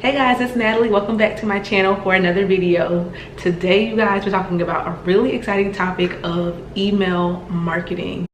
Hey guys, it's Natalie. Welcome back to my channel for another video. Today, you guys, we're talking about a really exciting topic of email marketing.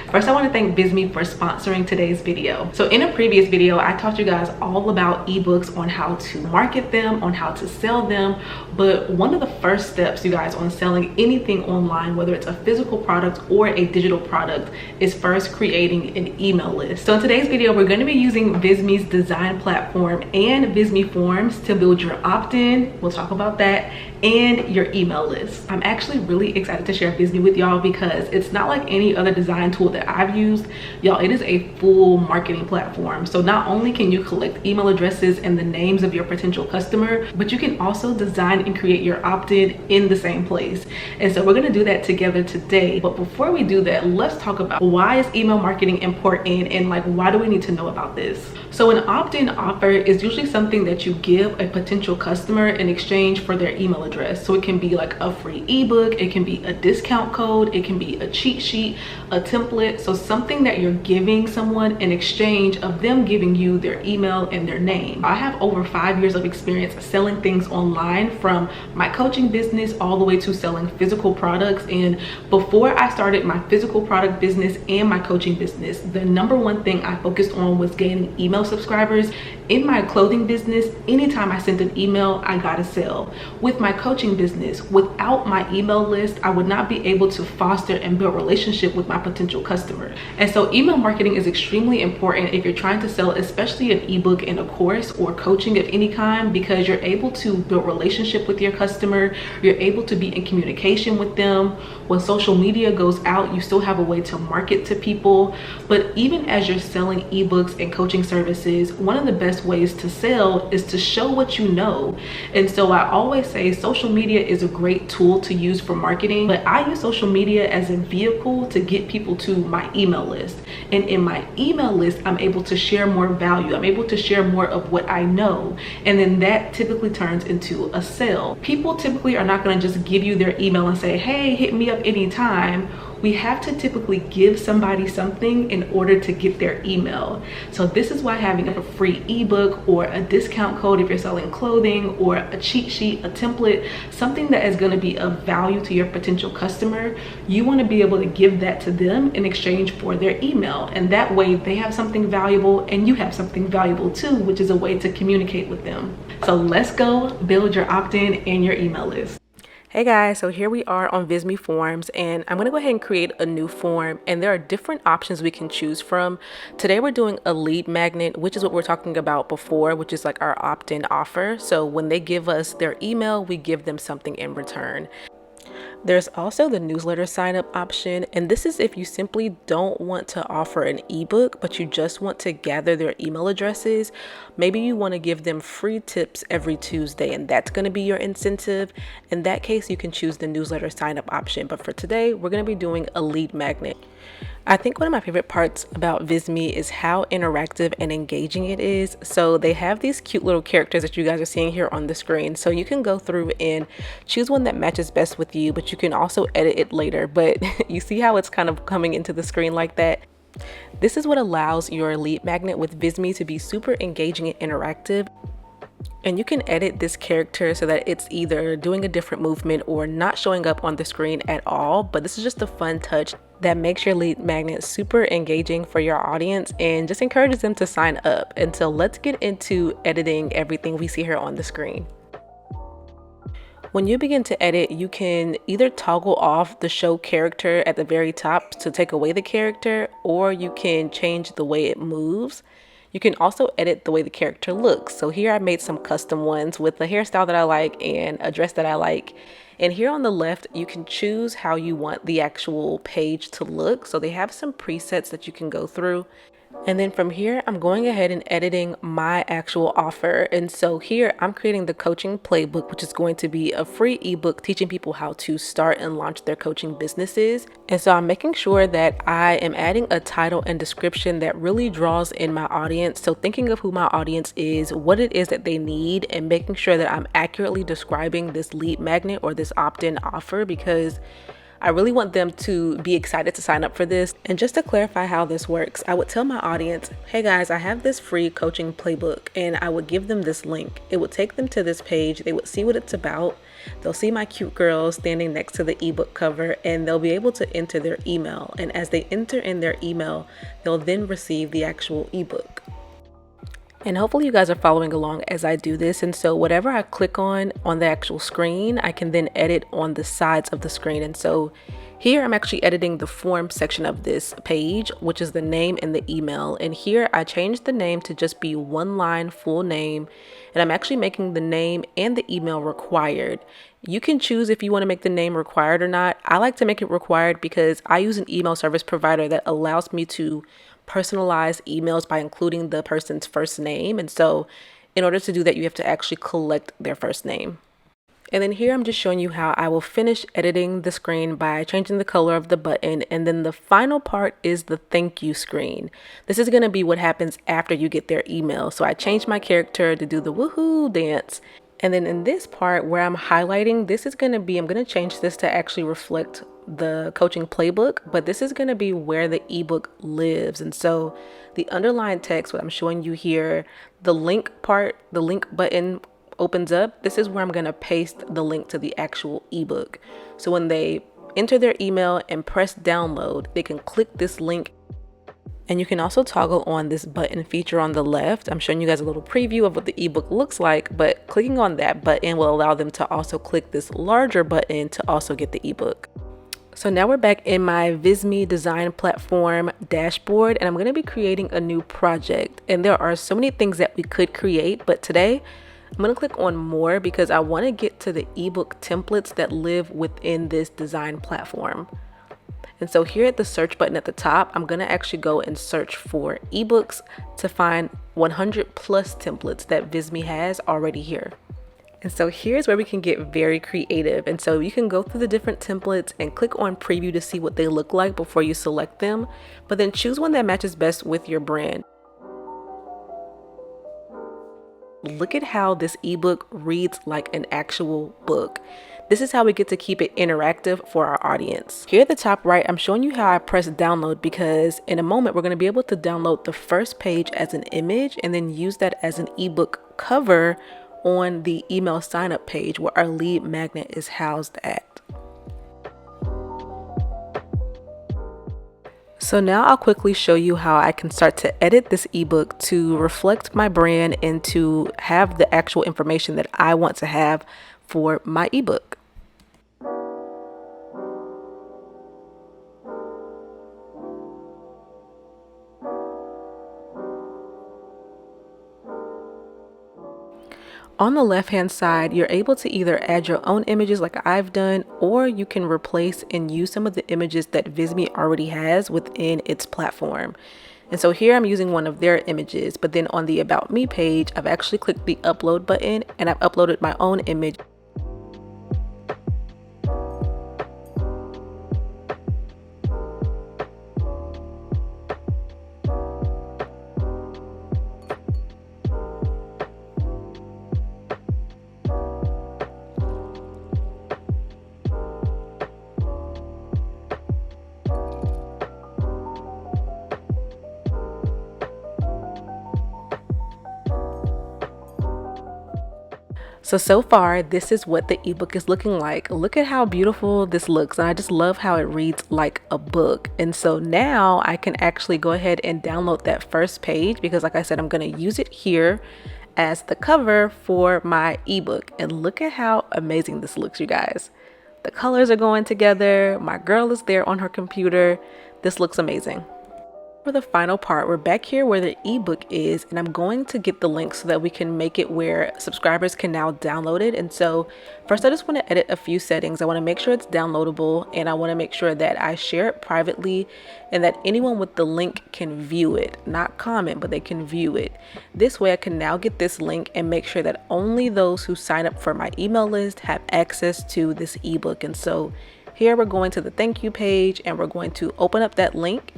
First, I want to thank Bizme for sponsoring today's video. So in a previous video, I taught you guys all about ebooks, on how to market them, on how to sell them. But one of the first steps, you guys, on selling anything online, whether it's a physical product or a digital product, is first creating an email list. So in today's video, we're going to be using Bizme's design platform and Bizme forms to build your opt-in. We'll talk about that, and your email list. I'm actually really excited to share Bizme with y'all because it's not like any other design tool that I've used. Y'all, it is a full marketing platform. So not only can you collect email addresses and the names of your potential customer, but you can also design and create your opt-in in the same place. And so we're gonna do that together today. But before we do that, let's talk about why is email marketing important and like why do we need to know about this? So an opt-in offer is usually something that you give a potential customer in exchange for their email address. So it can be like a free ebook, it can be a discount code, it can be a cheat sheet, a template. So something that you're giving someone in exchange of them giving you their email and their name. I have over 5 years of experience selling things online, from my coaching business all the way to selling physical products. And before I started my physical product business and my coaching business, the number one thing I focused on was gaining email subscribers. In my clothing business, anytime I sent an email, I got a sale. With my coaching business, without my email list, I would not be able to foster and build relationship with my potential customer. And so email marketing is extremely important if you're trying to sell, especially an ebook in a course or coaching of any kind, because you're able to build relationship with your customer. You're able to be in communication with them. When social media goes out, you still have a way to market to people. But even as you're selling ebooks and coaching services, one of the best ways to sell is to show what you know. And so I always say social media is a great tool to use for marketing, but I use social media as a vehicle to get people to my email list. And in my email list, I'm able to share more value. I'm able to share more of what I know. And then that typically turns into a sale. People typically are not going to just give you their email and say, hey, hit me up anytime. We have to typically give somebody something in order to get their email. So this is why having a free ebook or a discount code if you're selling clothing, or a cheat sheet, a template, something that is going to be of value to your potential customer, you want to be able to give that to them in exchange for their email. And that way they have something valuable and you have something valuable too, which is a way to communicate with them. So let's go build your opt-in and your email list. Hey guys, so here we are on Bizme Forms, and I'm gonna go ahead and create a new form, and there are different options we can choose from. Today we're doing a lead magnet, which is what we're talking about before, which is like our opt-in offer. So when they give us their email, we give them something in return. There's also the newsletter sign up option, and this is if you simply don't want to offer an ebook, but you just want to gather their email addresses. Maybe you want to give them free tips every Tuesday, and that's going to be your incentive. In that case, you can choose the newsletter sign up option. But for today, we're going to be doing a lead magnet. I think one of my favorite parts about Bizme is how interactive and engaging it is. So they have these cute little characters that you guys are seeing here on the screen. So you can go through and choose one that matches best with you, but you can also edit it later. But you see how it's kind of coming into the screen like that? This is what allows your lead magnet with Bizme to be super engaging and interactive. And you can edit this character so that it's either doing a different movement or not showing up on the screen at all. But this is just a fun touch that makes your lead magnet super engaging for your audience and just encourages them to sign up. And so let's get into editing everything we see here on the screen. When you begin to edit, you can either toggle off the show character at the very top to take away the character, or you can change the way it moves. You can also edit the way the character looks. So here I made some custom ones with the hairstyle that I like and a dress that I like. And here on the left, you can choose how you want the actual page to look. So they have some presets that you can go through. And then from here, I'm going ahead and editing my actual offer. And so here I'm creating the coaching playbook, which is going to be a free ebook teaching people how to start and launch their coaching businesses. And so I'm making sure that I am adding a title and description that really draws in my audience. So thinking of who my audience is, what it is that they need, and making sure that I'm accurately describing this lead magnet or this opt-in offer, because I really want them to be excited to sign up for this. And just to clarify how this works, I would tell my audience, hey guys, I have this free coaching playbook, and I would give them this link. It would take them to this page. They would see what it's about. They'll see my cute girl standing next to the ebook cover, and they'll be able to enter their email. And as they enter in their email, they'll then receive the actual ebook. And hopefully you guys are following along as I do this. And so whatever I click on the actual screen, I can then edit on the sides of the screen. And so here I'm actually editing the form section of this page, which is the name and the email. And here I changed the name to just be one line, full name. And I'm actually making the name and the email required. You can choose if you want to make the name required or not. I like to make it required because I use an email service provider that allows me to personalize emails by including the person's first name. And so in order to do that, you have to actually collect their first name. And then here I'm just showing you how I will finish editing the screen by changing the color of the button. And then the final part is the thank you screen. This is going to be what happens after you get their email. So I changed my character to do the woohoo dance. And then in this part where I'm highlighting, this is going to be, I'm going to change this to actually reflect the coaching playbook, but this is going to be where the ebook lives. And so the underlined text, what I'm showing you here, the link part, the link button opens up. This is where I'm going to paste the link to the actual ebook. So when they enter their email and press download, they can click this link. And you can also toggle on this button feature on the left. I'm showing you guys a little preview of what the ebook looks like, but clicking on that button will allow them to also click this larger button to also get the ebook. So now we're back in my Visme design platform dashboard, and I'm going to be creating a new project. And there are so many things that we could create, but today I'm going to click on more because I want to get to the ebook templates that live within this design platform. And so here at the search button at the top, I'm going to actually go and search for ebooks to find 100 plus templates that Visme has already here. And so here's where we can get very creative. And so you can go through the different templates and click on preview to see what they look like before you select them, but then choose one that matches best with your brand. Look at how this ebook reads like an actual book. This is how we get to keep it interactive for our audience. Here at the top right, I'm showing you how I press download because in a moment we're going to be able to download the first page as an image and then use that as an ebook cover on the email sign up page where our lead magnet is housed at. So now I'll quickly show you how I can start to edit this ebook to reflect my brand and to have the actual information that I want to have for my ebook. On the left hand side, you're able to either add your own images like I've done, or you can replace and use some of the images that Visme already has within its platform. And so here I'm using one of their images, but then on the About Me page, I've actually clicked the upload button and I've uploaded my own image. So far, this is what the ebook is looking like. Look at how beautiful this looks. And I just love how it reads like a book. And so now I can actually go ahead and download that first page because like I said, I'm going to use it here as the cover for my ebook. And look at how amazing this looks, you guys. The colors are going together. My girl is there on her computer. This looks amazing. For the final part, we're back here where the ebook is, and I'm going to get the link so that we can make it where subscribers can now download it. And so first I just want to edit a few settings. I want to make sure it's downloadable, and I want to make sure that I share it privately and that anyone with the link can view it, not comment, but they can view it. This way I can now get this link and make sure that only those who sign up for my email list have access to this ebook. And so here we're going to the thank you page and we're going to open up that link,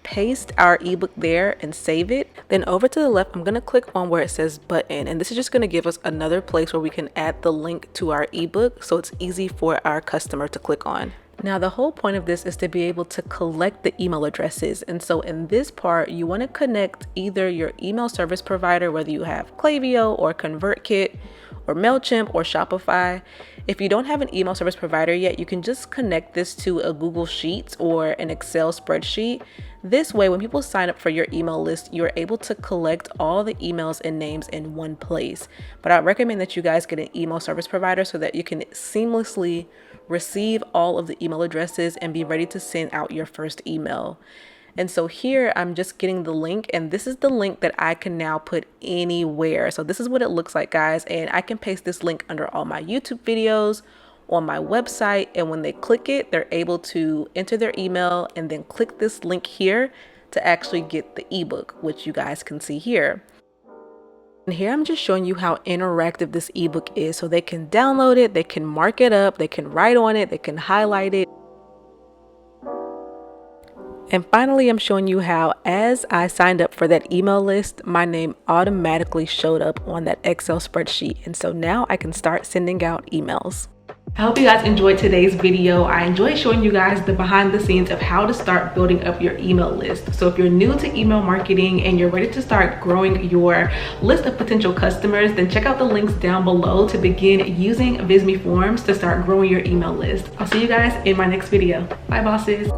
paste our ebook there and save it. Then over to the left, I'm going to click on where it says button, and this is just going to give us another place where we can add the link to our ebook so it's easy for our customer to click on. Now, the whole point of this is to be able to collect the email addresses. And so in this part, you want to connect either your email service provider, whether you have Klaviyo or ConvertKit or MailChimp or Shopify. If you don't have an email service provider yet, you can just connect this to a Google Sheets or an Excel spreadsheet. This way, when people sign up for your email list, you're able to collect all the emails and names in one place. But I recommend that you guys get an email service provider so that you can seamlessly receive all of the email addresses and be ready to send out your first email. And so here I'm just getting the link, and this is the link that I can now put anywhere. So this is what it looks like, guys. And I can paste this link under all my YouTube videos, on my website. And when they click it, they're able to enter their email and then click this link here to actually get the ebook, which you guys can see here. And here I'm just showing you how interactive this ebook is. So they can download it, they can mark it up, they can write on it, they can highlight it. And finally, I'm showing you how, as I signed up for that email list, my name automatically showed up on that Excel spreadsheet. And so now I can start sending out emails. I hope you guys enjoyed today's video. I enjoyed showing you guys the behind the scenes of how to start building up your email list. So if you're new to email marketing and you're ready to start growing your list of potential customers, then check out the links down below to begin using Visme forms to start growing your email list. I'll see you guys in my next video. Bye, bosses.